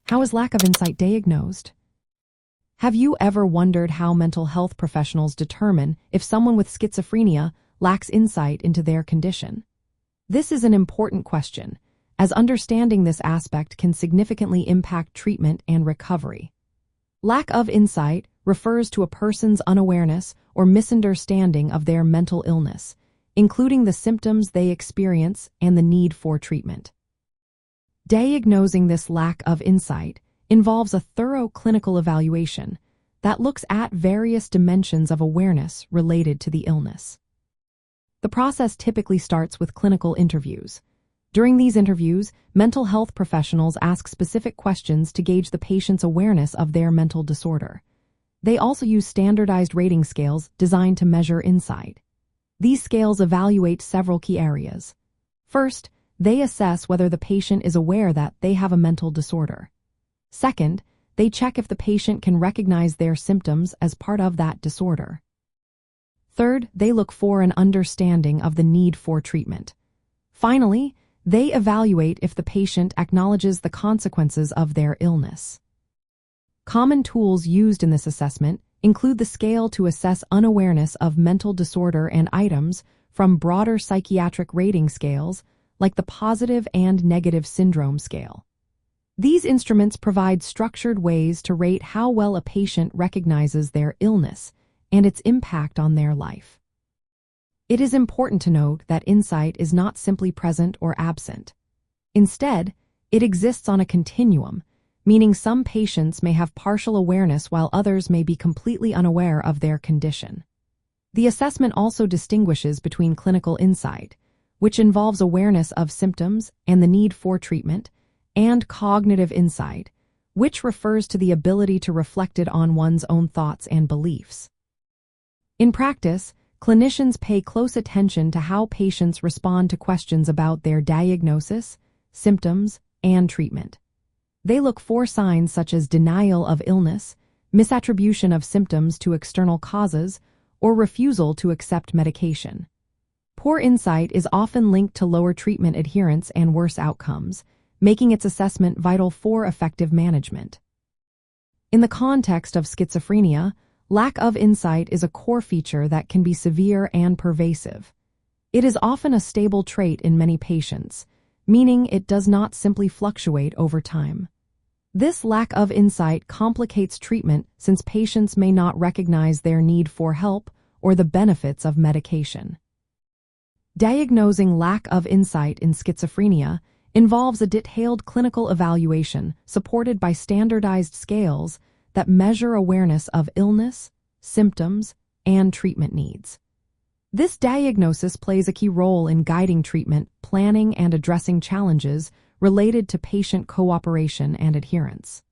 How is lack of insight diagnosed? Have you ever wondered how mental health professionals determine if someone with schizophrenia lacks insight into their condition? This is an important question, as understanding this aspect can significantly impact treatment and recovery. Lack of insight refers to a person's unawareness or misunderstanding of their mental illness, including the symptoms they experience and the need for treatment. Diagnosing this lack of insight involves a thorough clinical evaluation that looks at various dimensions of awareness related to the illness. The process typically starts with clinical interviews. During these interviews, mental health professionals ask specific questions to gauge the patient's awareness of their mental disorder. They also use standardized rating scales designed to measure insight. These scales evaluate several key areas. First, they assess whether the patient is aware that they have a mental disorder. Second, they check if the patient can recognize their symptoms as part of that disorder. Third, they look for an understanding of the need for treatment. Finally, they evaluate if the patient acknowledges the consequences of their illness. Common tools used in this assessment include the scale to assess unawareness of mental disorder and items from broader psychiatric rating scales like the positive and negative syndrome scale. These instruments provide structured ways to rate how well a patient recognizes their illness and its impact on their life. It is important to note that insight is not simply present or absent. Instead, it exists on a continuum, meaning some patients may have partial awareness while others may be completely unaware of their condition. The assessment also distinguishes between clinical insight, which involves awareness of symptoms and the need for treatment, and cognitive insight, which refers to the ability to reflect on one's own thoughts and beliefs. In practice, clinicians pay close attention to how patients respond to questions about their diagnosis, symptoms, and treatment. They look for signs such as denial of illness, misattribution of symptoms to external causes, or refusal to accept medication. Poor insight is often linked to lower treatment adherence and worse outcomes, making its assessment vital for effective management. In the context of schizophrenia, lack of insight is a core feature that can be severe and pervasive. It is often a stable trait in many patients, meaning it does not simply fluctuate over time. This lack of insight complicates treatment since patients may not recognize their need for help or the benefits of medication. Diagnosing lack of insight in schizophrenia involves a detailed clinical evaluation supported by standardized scales that measure awareness of illness, symptoms, and treatment needs. This diagnosis plays a key role in guiding treatment, planning, and addressing challenges related to patient cooperation and adherence.